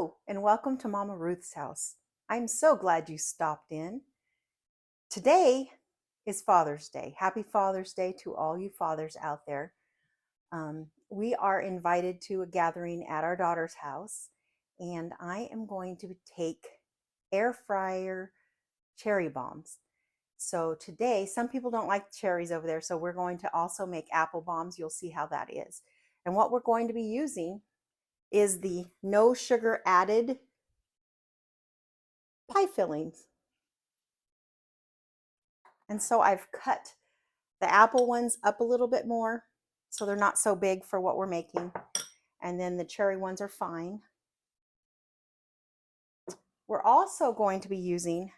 Hello, and welcome to Mama Ruth's house. I'm so glad you stopped in. Today is Father's Day. Happy Father's Day to all you fathers out there. We are invited to a gathering at our daughter's house, and I am going to take air fryer cherry bombs. So today, some people don't like cherries over there, so we're going to also make apple bombs. You'll see how that is. And what we're going to be using is the no sugar added pie fillings. And so I've cut the apple ones up a little bit more so they're not so big for what we're making. And then the cherry ones are fine. We're also going to be using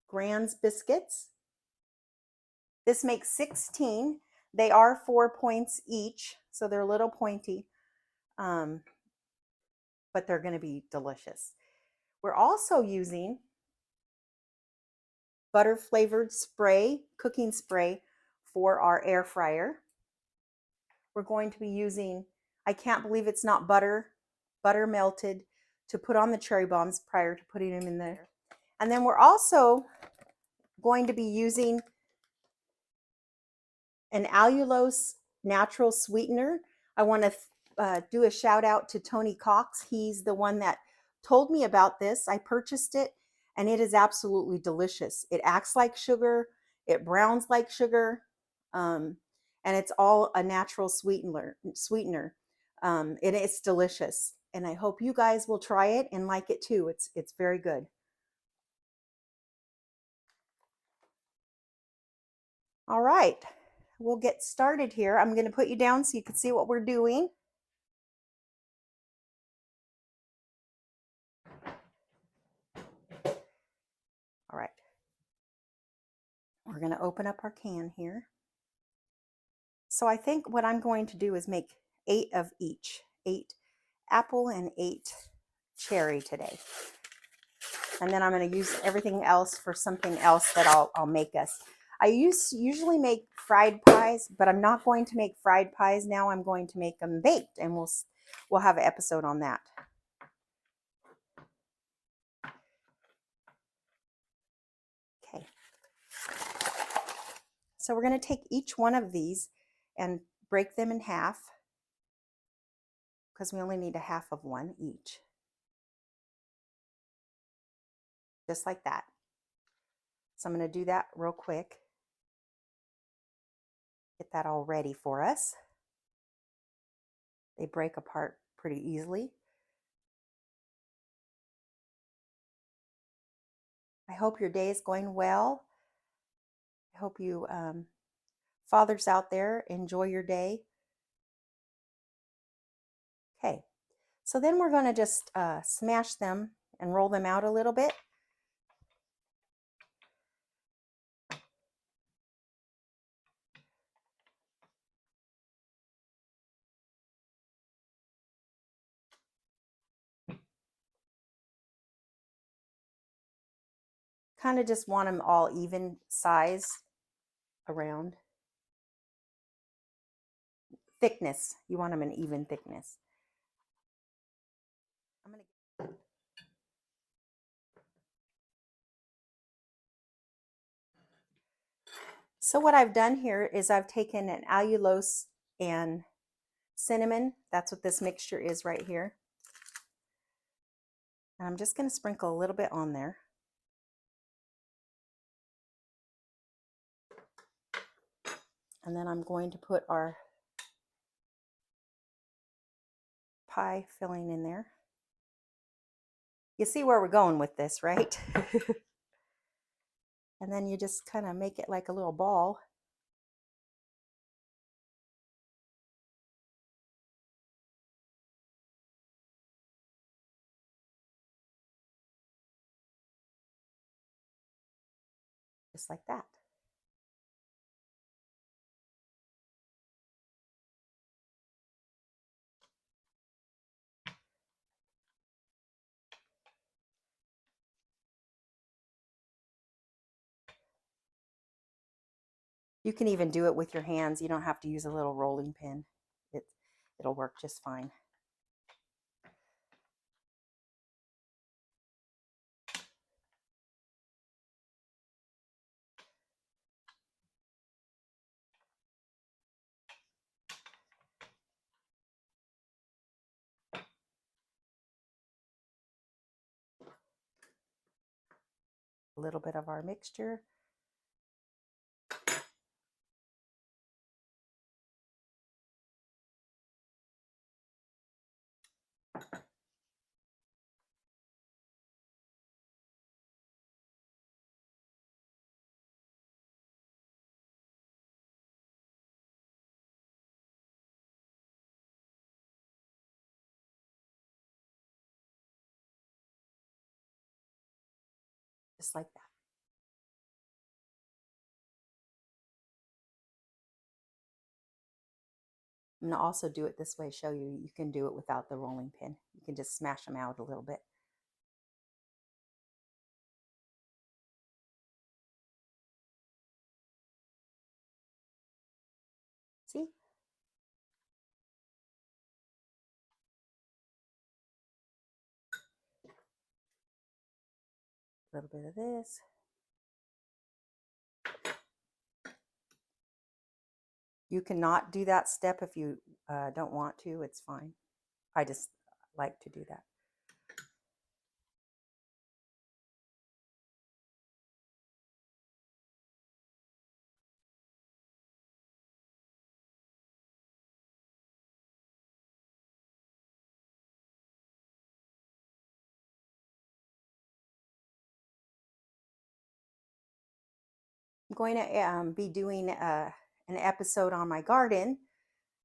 Grand's biscuits. This makes 16. They are 4 points each, so they're a little pointy, but they're going to be delicious. We're also using butter flavored spray, cooking spray for our air fryer. We're going to be using, I can't believe it's not butter melted to put on the cherry bombs prior to putting them in there. And then we're also going to be using an Allulose Natural sweetener. I want to do a shout out to Tony Cox. He's the one that told me about this. I purchased it and it is absolutely delicious. It acts like sugar, it browns like sugar, and it's all a natural sweetener. And it's delicious. And I hope you guys will try it and like it too. It's very good. All right, we'll get started here. I'm going to put you down so you can see what we're doing. All right, we're going to open up our can here. So I think what I'm going to do is make 8 of each, 8 apple and 8 cherry today. And then I'm going to use everything else for something else that I'll make us. I usually make fried pies, but I'm not going to make fried pies now. I'm going to make them baked, and we'll have an episode on that. Okay. So we're going to take each one of these and break them in half because we only need a half of one each. Just like that. So I'm going to do that real quick. Get that all ready for us. They break apart pretty easily. I hope your day is going well. I hope you fathers out there enjoy your day. Okay, so then we're going to just smash them and roll them out a little bit. Kind of just want them all even size around. Thickness, you want them an even thickness. So what I've done here is I've taken an allulose and cinnamon. That's what this mixture is right here. And I'm just going to sprinkle a little bit on there. And then I'm going to put our pie filling in there. You see where we're going with this, right? And then you just kind of make it like a little ball. Just like that. You can even do it with your hands. You don't have to use a little rolling pin. It'll work just fine. little bit of our mixture. Just like that. I'm going to also do it this way, show you you can do it without the rolling pin. You can just smash them out a little bit. See? A little bit of this. You cannot do that step if you don't want to. It's fine. I just like to do that. I'm going to be doing an episode on my garden.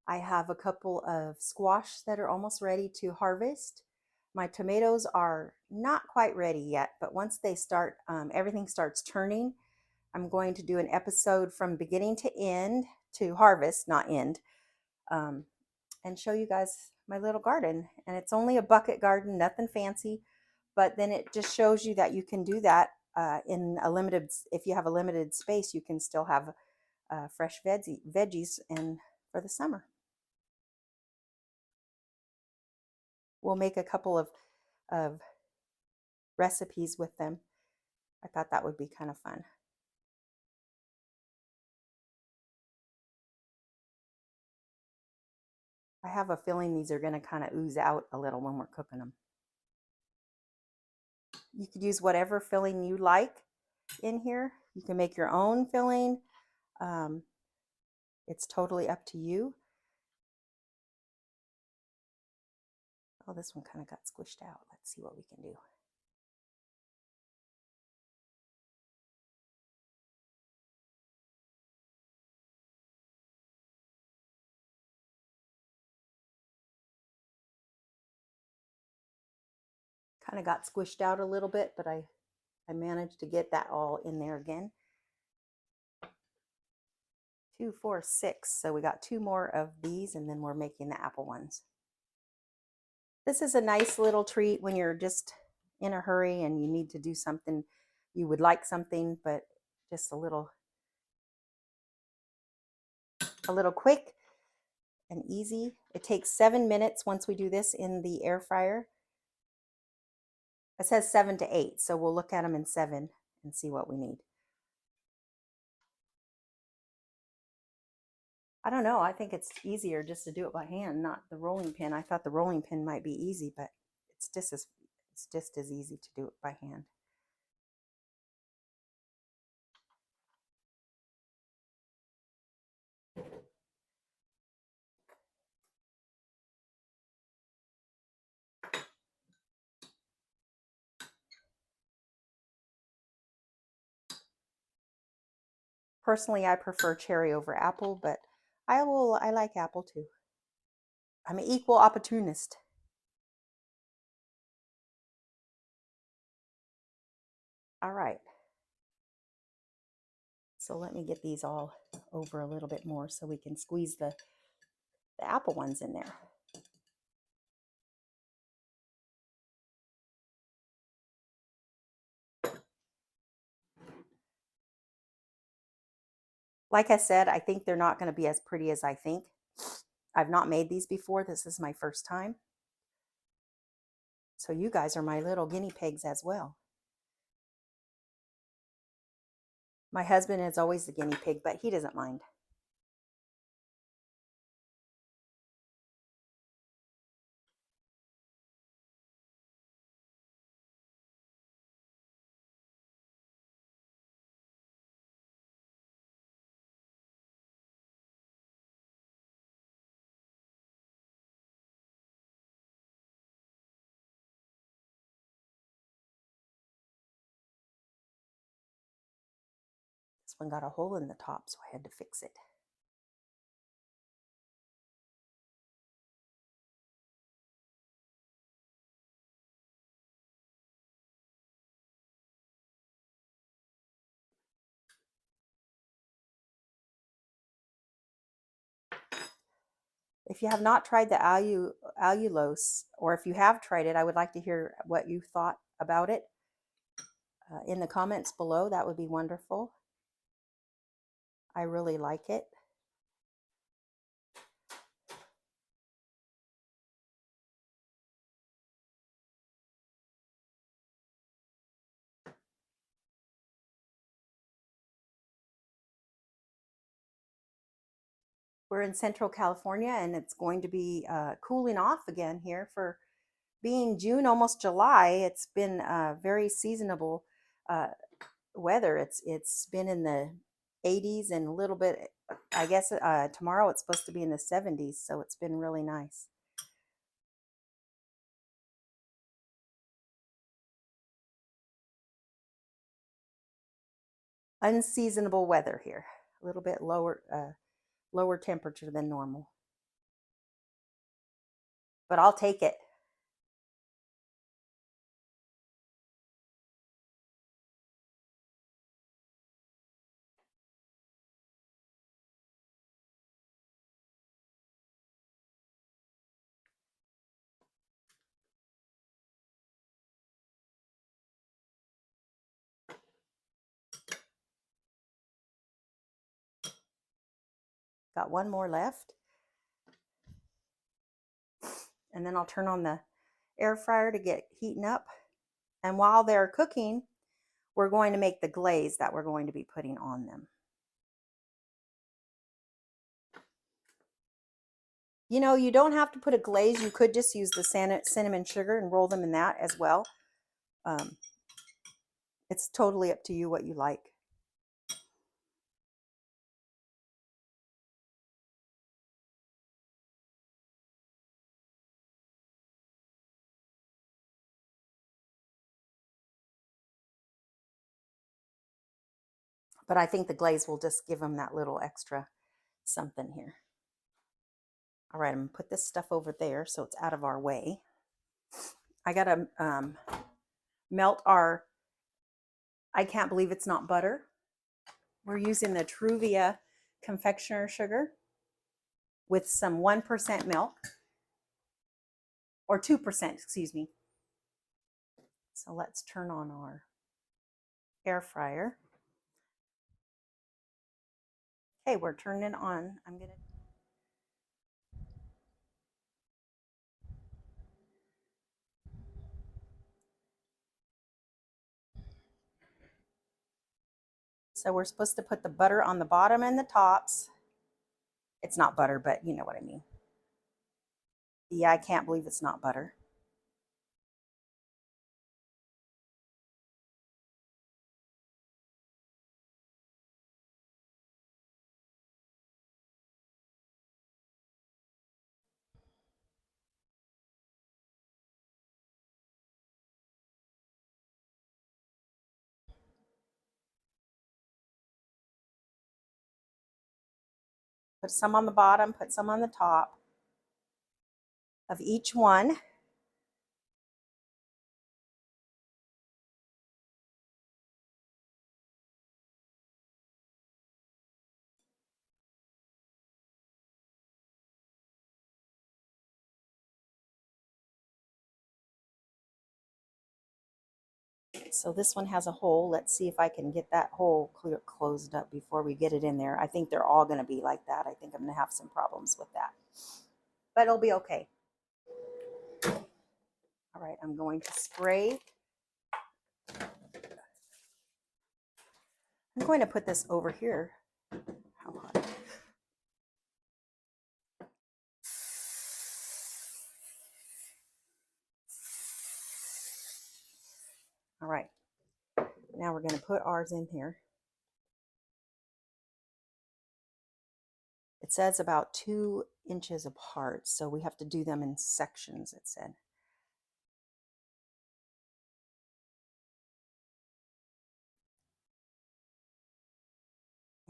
I have a couple of squash that are almost ready to harvest. My tomatoes are not quite ready yet, but once they start, everything starts turning, I'm going to do an episode from beginning to end, to harvest, not end, and show you guys my little garden. And it's only a bucket garden, nothing fancy, but then it just shows you that you can do that in a limited, if you have a limited space, you can still have fresh veggies and for the summer. We'll make a couple of recipes with them. I thought that would be kind of fun. I have a feeling these are going to kind of ooze out a little when we're cooking them. You could use whatever filling you like in here. You can make your own filling. It's totally up to you. Oh, this one kind of got squished out. Let's see what we can do. Kind of got squished out a little bit, but I managed to get that all in there again. 2, 4, 6. So we got 2 more of these, and then we're making the apple ones. This is a nice little treat when you're just in a hurry and you need to do something. You would like something, but just a little quick and easy. It takes 7 minutes once we do this in the air fryer. It says 7 to 8, so we'll look at them in 7 and see what we need. I don't know. I think it's easier just to do it by hand, not the rolling pin. I thought the rolling pin might be easy, but it's just as easy to do it by hand. Personally, I prefer cherry over apple, but I like apple too. I'm an equal opportunist. All right. So let me get these all over a little bit more so we can squeeze the apple ones in there. Like I said, I think they're not going to be as pretty as I think. I've not made these before. This is my first time. So you guys are my little guinea pigs as well. My husband is always the guinea pig, but he doesn't mind. one got a hole in the top, so I had to fix it. If you have not tried the allulose, or if you have tried it, I would like to hear what you thought about it in the comments below. That would be wonderful. I really like it. We're in Central California, and it's going to be cooling off again here for being June, almost July. It's been very seasonable weather. It's been in the 80s and a little bit, I guess tomorrow it's supposed to be in the 70s, so it's been really nice. Unseasonable weather here, a little bit lower temperature than normal, but I'll take it. Got one more left, and then I'll turn on the air fryer to get heating up. And while they're cooking, we're going to make the glaze that we're going to be putting on them. You know, you don't have to put a glaze. You could just use the cinnamon sugar and roll them in that as well. It's totally up to you what you like. But I think the glaze will just give them that little extra something here. All right, I'm gonna put this stuff over there so it's out of our way. I gotta melt our, I can't believe it's not butter. We're using the Truvia confectioner sugar with some 1% milk, or 2%, excuse me. So let's turn on our air fryer. Okay, we're turning on. I'm gonna So we're supposed to put the butter on the bottom and the tops. It's not butter, but you know what I mean. Yeah, I can't believe it's not butter. Put some on the bottom, put some on the top of each one. So this one has a hole. Let's see if I can get that hole closed up before we get it in there. I think they're all going to be like that. I think I'm going to have some problems with that, but it'll be okay. All right, I'm going to spray. I'm going to put this over here. How hot? All right, now we're going to put ours in here. It says about 2 inches apart, so we have to do them in sections, it said.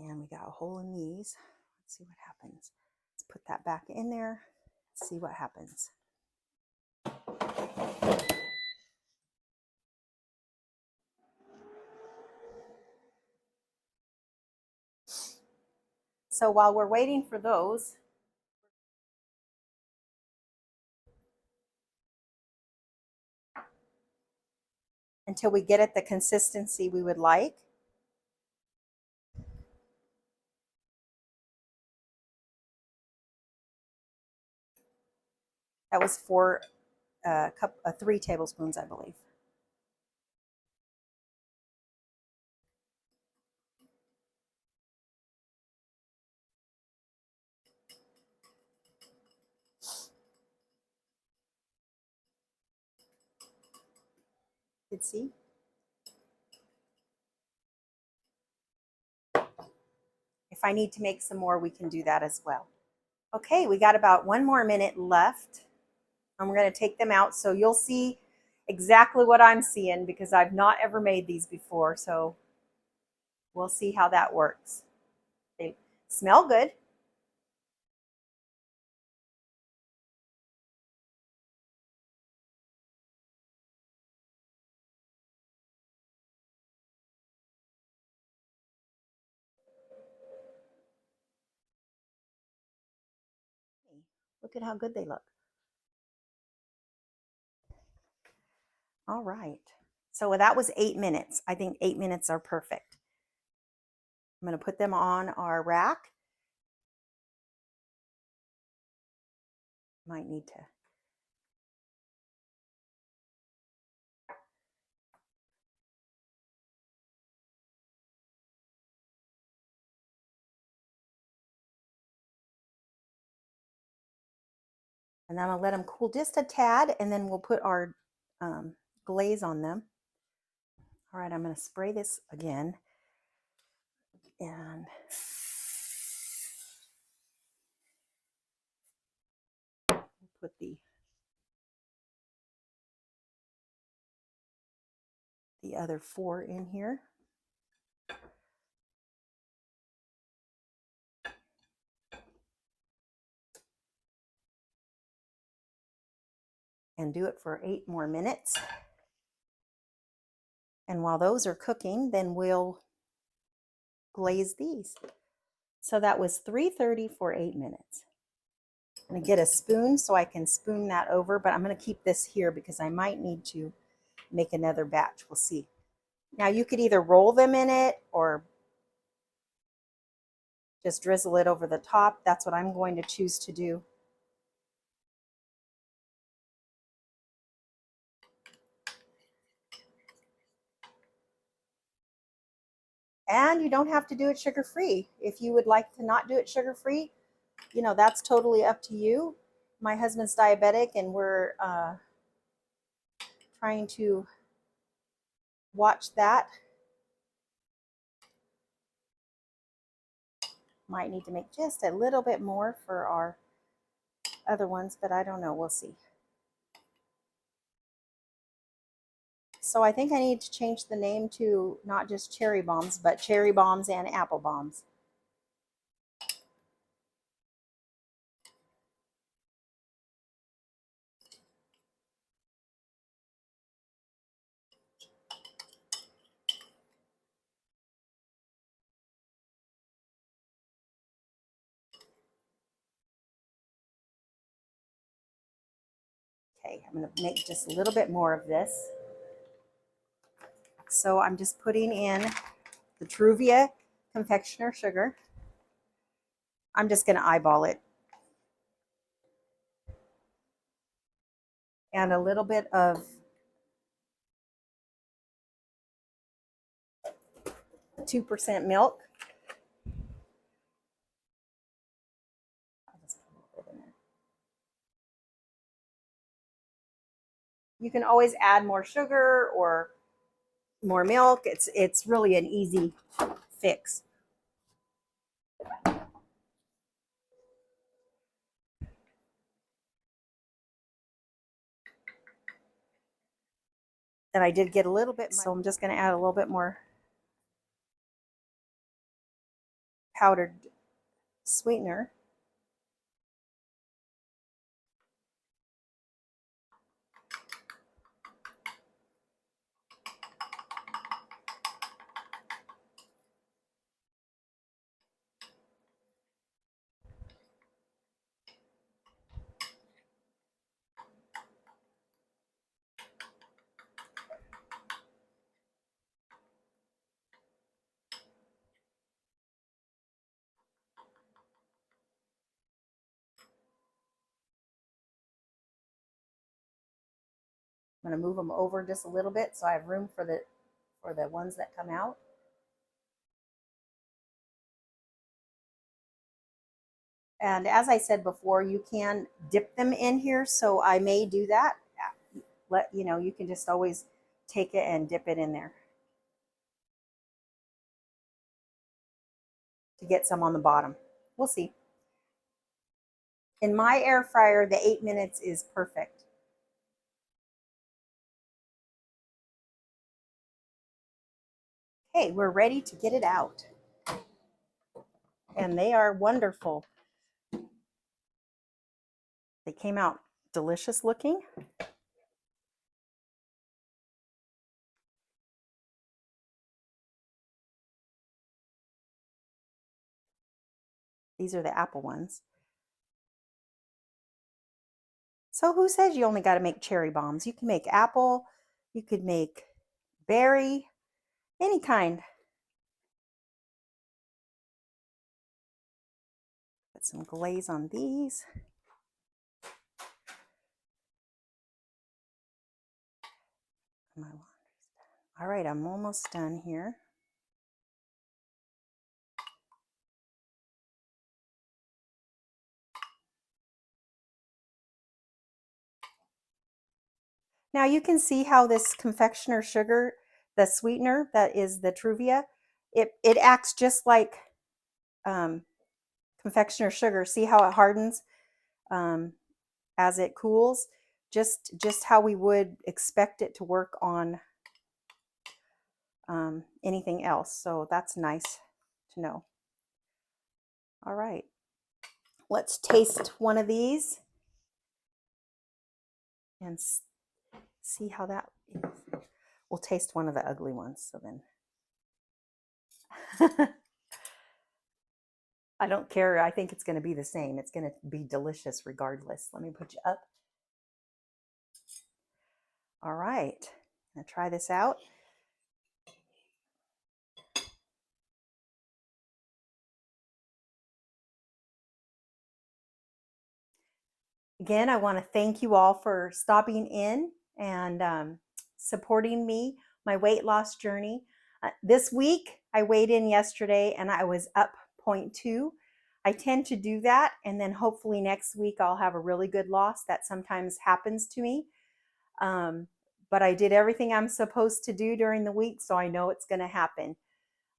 And we got a hole in these. Let's see what happens. Let's put that back in there. See what happens. So while we're waiting for those, until we get it the consistency we would like, that was 3 tablespoons, I believe. You can see. If I need to make some more, we can do that as well. Okay, we got about 1 more minute left. And we're going to take them out so you'll see exactly what I'm seeing because I've not ever made these before. So we'll see how that works. They smell good. Look at how good they look. All right. So that was 8 minutes. I think 8 minutes are perfect. I'm going to put them on our rack. Might need to. And then I'll let them cool just a tad, and then we'll put our glaze on them. All right, I'm going to spray this again. And put the other 4 in here. And do it for 8 more minutes. And while those are cooking, then we'll glaze these. So that was 330 for 8 minutes. I'm going to get a spoon so I can spoon that over, but I'm going to keep this here because I might need to make another batch. We'll see. Now you could either roll them in it or just drizzle it over the top. That's what I'm going to choose to do. And you don't have to do it sugar-free. If you would like to not do it sugar-free, you know, that's totally up to you. My husband's diabetic and we're trying to watch that. Might need to make just a little bit more for our other ones, but I don't know. We'll see. So I think I need to change the name to not just cherry bombs, but cherry bombs and apple bombs. Okay, I'm going to make just a little bit more of this. So I'm just putting in the Truvia confectioner sugar. I'm just going to eyeball it. And a little bit of 2% milk. I'll just put a little bit in there. You can always add more sugar or more milk. It's really an easy fix. And I did get a little bit, so I'm just going to add a little bit more powdered sweetener. I'm going to move them over just a little bit so I have room for the ones that come out. And as I said before, you can dip them in here, so I may do that. You can just always take it and dip it in there to get some on the bottom. We'll see. In my air fryer, the 8 minutes is perfect. Okay, we're ready to get it out. And they are wonderful. They came out delicious looking. These are the apple ones. So who says you only got to make cherry bombs? You can make apple, you could make berry, any kind. Put some glaze on these. All right, I'm almost done here. Now you can see how this confectioner sugar, the sweetener that is the Truvia, it acts just like confectioner sugar. See how it hardens as it cools? Just how we would expect it to work on anything else. So that's nice to know. All right, let's taste one of these and see how that is. We'll taste one of the ugly ones, so then. I don't care. I think it's going to be the same. It's going to be delicious regardless. Let me put you up. All right, I'm going to try this out. Again, I want to thank you all for stopping in and supporting me, my weight loss journey. This week, I weighed in yesterday and I was up 0.2. I tend to do that, and then hopefully next week I'll have a really good loss. That sometimes happens to me. But I did everything I'm supposed to do during the week, so I know it's going to happen.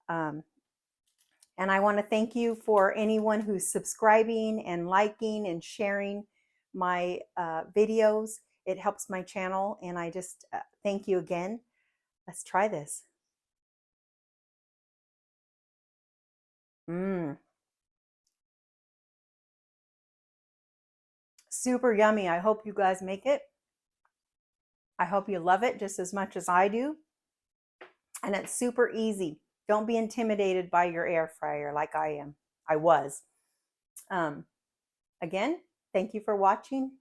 And I want to thank you for anyone who's subscribing and liking and sharing my videos. It helps my channel, and I just thank you again. Let's try this. Super yummy. I hope you guys make it. I hope you love it just as much as I do. And it's super easy. Don't be intimidated by your air fryer like I am. I was. Again, thank you for watching.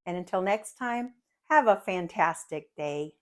And until next time, have a fantastic day.